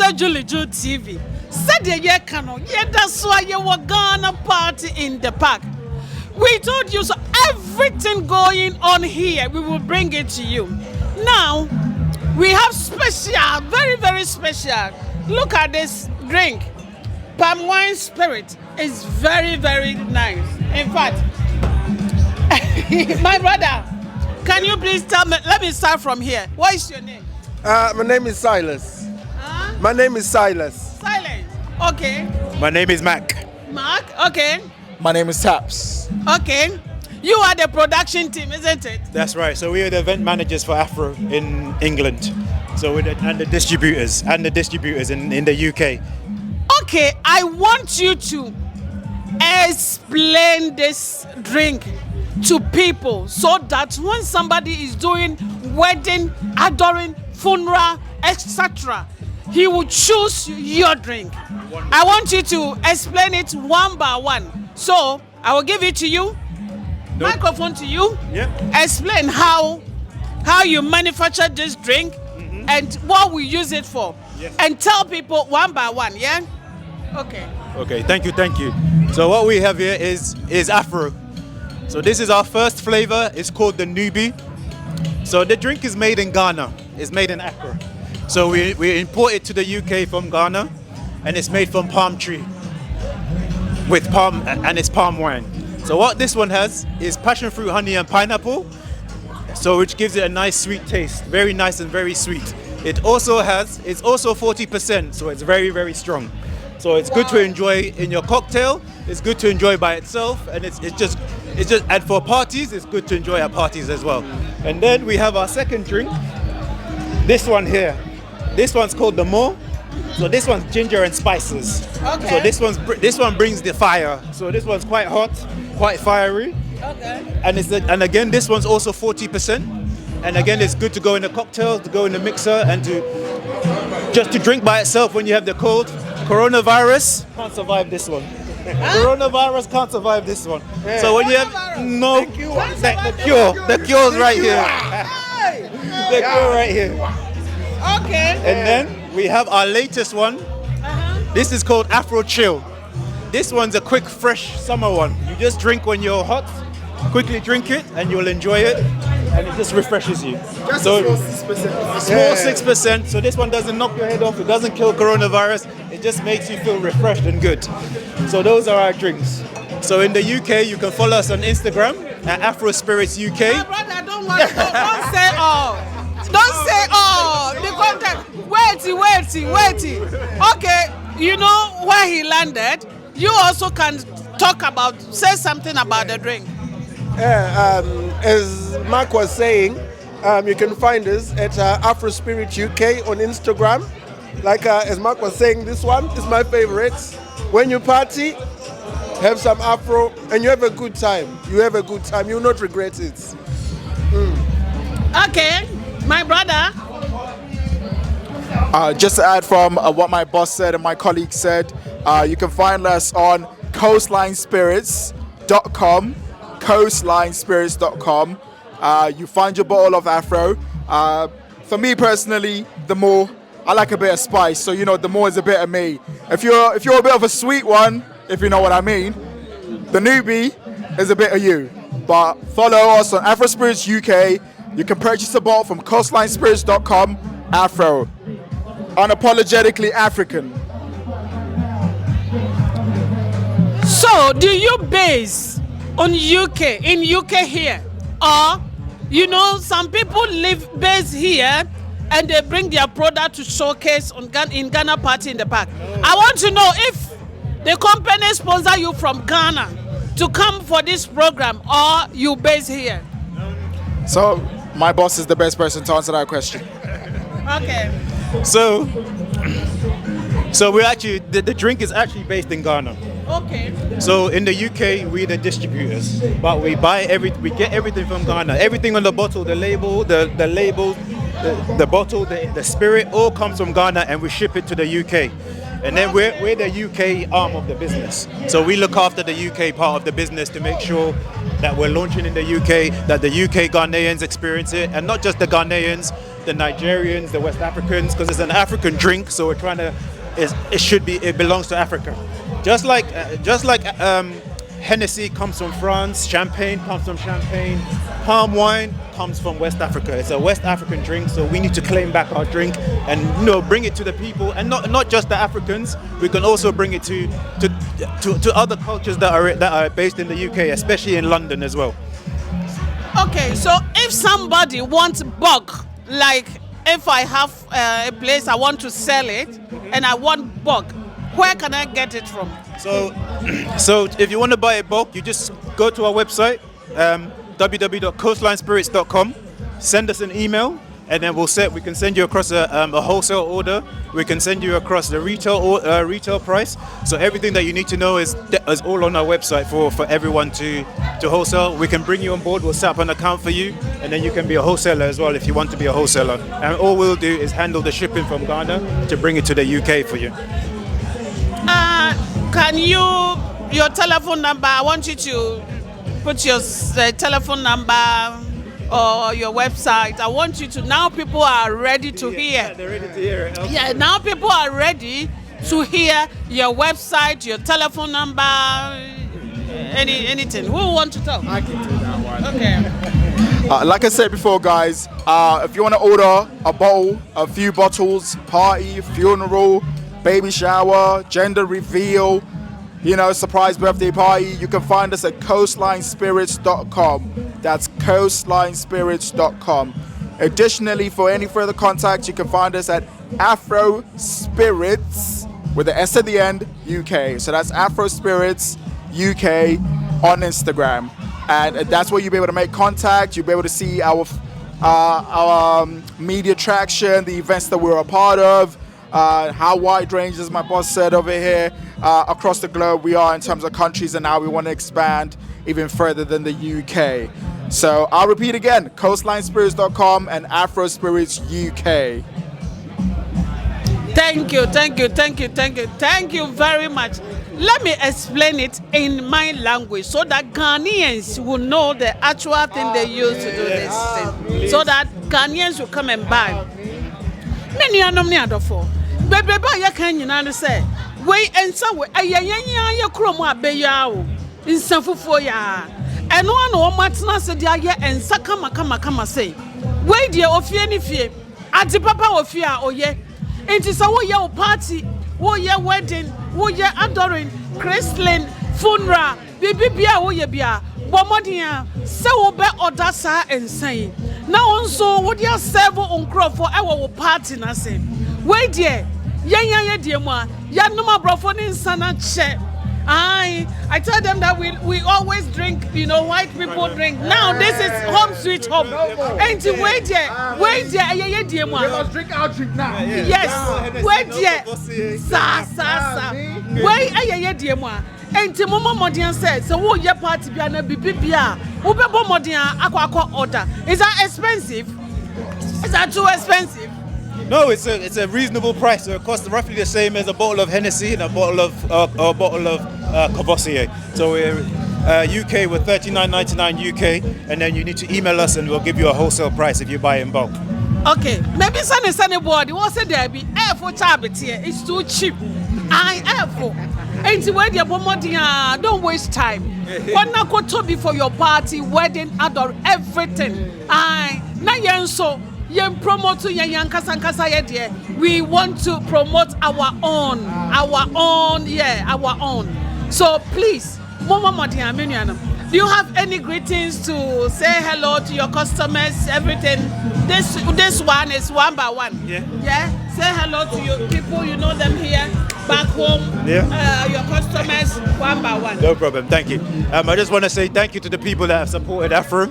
Wholesale Julie Juu TV. Said the year canon. Yeah, that's why you were Ghana party in the park. We told you so. Everything going on here, we will bring it to you. Now, we have special, very, very special. Look at this drink. Palm wine spirit is very, very nice. In fact, my brother, can you please tell me? Let me start from here. What is your name? My name is Silas. My name is Silas. Silence. Okay. My name is Mac. Mark. Okay. My name is Taps. Okay. You are the production team, isn't it? That's right. So we are the event managers for Aphro in England. So we're the distributors in the UK. Okay, I want you to explain this drink to people so that when somebody is doing wedding, adoring, funeral, etc., he will choose your drink. Wonderful. I want you to explain it one by one. So I will give it to you. Nope. Microphone to you. Yeah. Explain how you manufacture this drink and what we use it for. Yes. And tell people one by one, yeah? Okay. Okay, thank you. So what we have here is Aphro. So this is our first flavor. It's called the newbie. So the drink is made in Ghana. It's made in Accra. So we import it to the UK from Ghana, and it's made from palm tree with palm, and it's palm wine. So what this one has is passion fruit, honey, and pineapple. So which gives it a nice sweet taste, very nice and very sweet. It's also 40%, so it's very, very strong. So it's good to enjoy in your cocktail. It's good to enjoy by itself, and it's just and for parties, it's good to enjoy at parties as well. And then we have our second drink. This one here. This one's called the Mo. So this one's ginger and spices. Okay. So this one brings the fire. So this one's quite hot, quite fiery. Okay. And again, this one's also 40%. And again, it's good to go in a cocktail, to go in a mixer, and just to drink by itself when you have the cold. Coronavirus can't survive this one. Coronavirus can't survive this one. Yeah. So when you have the cure is right here. The cure right here. Okay. And then we have our latest one. This is called Aphro Chill. This one's a quick, fresh summer one. You just drink when you're hot, quickly drink it, and you'll enjoy it, and it just refreshes you. Just so, a small 6%. Small 6%, so this one doesn't knock your head off, it doesn't kill coronavirus, it just makes you feel refreshed and good. So those are our drinks. So in the UK, you can follow us on Instagram at Aphro Spirits UK. My brother, don't worry, don't say all. Don't say all. The contact. Wait. Okay, you know where he landed. You also can say something about the drink. Yeah, as Mark was saying, you can find us at Aphro Spirit UK on Instagram. Like as Mark was saying, this one is my favorite. When you party, have some Aphro, and you have a good time. You will not regret it. Okay, my brother. Just to add from what my boss said and my colleague said, you can find us on coastlinespirits.com. coastlinespirits.com. You find your bottle of Aphro. For me personally, the more I like a bit of spice, so the more is a bit of me. If you're a bit of a sweet one, if you know what I mean, the newbie is a bit of you. But follow us on Aphro Spirits UK. You can purchase a bottle from coastlinespirits.com. Aphro, unapologetically African. So, do you base on UK here, or some people live base here and they bring their product to showcase in Ghana party in the park? I want to know if the company sponsor you from Ghana to come for this program, or you base here. So my boss is the best person to answer that question. Okay. So we're actually the drink is actually based in Ghana. Okay. So in the UK, we're the distributors, but we get everything from Ghana. Everything on the bottle, the label, the bottle, the spirit, all comes from Ghana, and we ship it to the UK. And then we're the UK arm of the business. So we look after the UK part of the business to make sure that we're launching in the UK, that the UK Ghanaians experience it, and not just the Ghanaians, the Nigerians, the West Africans, because it's an African drink. So we're trying to, it belongs to Africa. Just like Hennessy comes from France, Champagne comes from Champagne, palm wine comes from West Africa. It's a West African drink, so we need to claim back our drink and bring it to the people, and not just the Africans. We can also bring it to other cultures that are based in the UK, especially in London as well. Okay, so if somebody wants bulk, like if I have a place I want to sell it and I want bulk, where can I get it from? So if you want to buy a bulk, you just go to our website, www.coastlinespirits.com, send us an email, and then we can send you across a wholesale order. We can send you across the retail price. So everything that you need to know is all on our website for everyone to wholesale. We can bring you on board. We'll set up an account for you, and then you can be a wholesaler as well if you want to be a wholesaler. And all we'll do is handle the shipping from Ghana to bring it to the UK for you. Can your telephone number, I want you to put your telephone number or your website. I want you to, now people are ready to hear. Yeah, they're ready to hear it. Okay. Yeah, now people are ready to hear your website, your telephone number, anything. Who want to talk? I can do that one. Okay. Like I said before, guys, if you want to order a bottle, a few bottles, party, funeral, baby shower, gender reveal, surprise birthday party, you can find us at coastlinespirits.com. That's coastlinespirits.com. Additionally, for any further contact, you can find us at Aphro Spirits with the S at the end, UK. So that's Aphro Spirits UK on Instagram, and that's where you'll be able to make contact. You'll be able to see our media traction, the events that we're a part of. How wide range, as my boss said over here, across the globe we are in terms of countries, and now we want to expand even further than the UK. So I'll repeat again, coastlinespirits.com and Aphro Spirits UK. Thank you very much. Let me explain it in my language so that Ghanaians will know the actual thing they use to do this thing. So that Ghanaians will come and buy. Many are not near for. Baby, you can say, wait and some way, a chroma beyaw in Sanfufo ya. And one or Matna said, and Sakama say, wait, dear, of any fear. At the papa of fear, oh, yeah. It is our your party, your wedding, your adoring, Christlin, funeral, baby bia, oh, yeah, bia, Bomodia, so be odasa and say. Now also, what you serve on crop for our party, na say. Wait, dear, dear, ya no more brofone in sana che. I tell them that we always drink, white people drink. Now this is home sweet home. Ain't you wait dear, dear We must drink our drink now. Yes, wait dear, sa. Wait, dear moi. Ain't Mama Modian said, so what your party be na bibia. Ube bo Modian aqua order. Is that expensive? Is that too expensive? No, it's a reasonable price. So it costs roughly the same as a bottle of Hennessy and a bottle of Courvoisier. So we're UK with $39.99 UK, and then you need to email us and we'll give you a wholesale price if you buy in bulk. Okay, maybe sunny board. What said there be air for tablet here? It's too cheap. Air for. Ain't where the Bomodia, don't waste time. What not go to be for your party, wedding, adore everything. Na yenso. Promote we want to promote our own. So please, do you have any greetings to say hello to your customers? Everything. This one is one by one. Yeah. Say hello to your people. You know them here, back home. Yeah. Your customers one by one. No problem. Thank you. I just want to say thank you to the people that have supported Aphro.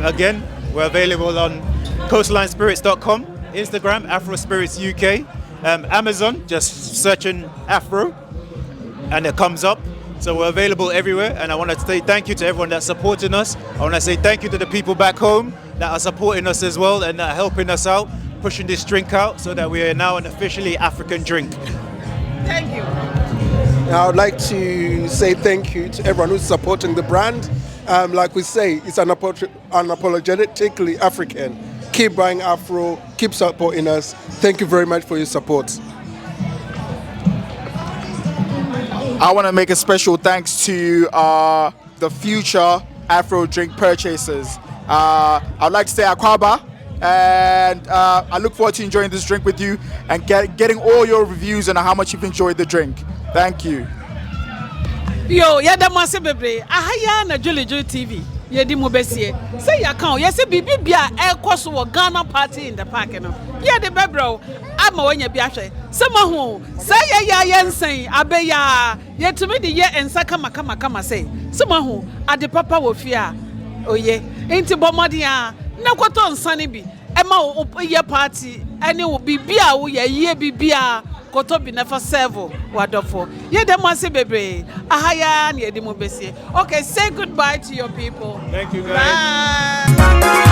Again, we're available on coastlinespirits.com, Instagram, Aphro Spirits UK, Amazon, just searching Aphro, and it comes up. So we're available everywhere, and I want to say thank you to everyone that's supporting us. I want to say thank you to the people back home that are supporting us as well and that are helping us out, pushing this drink out so that we are now an officially African drink. Thank you. I would like to say thank you to everyone who's supporting the brand. Like we say, it's unapologetically African. keep buying Aphro, keep supporting us. Thank you very much for your support. I want to make a special thanks to the future Aphro drink purchasers. I'd like to say Akwaba, and I look forward to enjoying this drink with you and getting all your reviews on how much you've enjoyed the drink. Thank you. Yo, yada mwase bebre. Ahaya na Julie Juu Tv. Yedi mubesie. Say ya kan. Yesi bibi bia ekoso wo Ghana party in the park no. Yedi bebro. Ama wenye bia hwe. Sema ho. Say ya yensen abeya. Yetumi de ye ensa kama say. Sema ho. Ade papa wo fia. Oye. Enti bomodi a na kwato nsane bi. Ema wo ye party. Ene wo bibia wo ye bibia. Koto bi never serve wadofo. Ye dem ase bebre. Ahaya na ye di mo besie. Okay, say goodbye to your people. Thank you guys. Bye.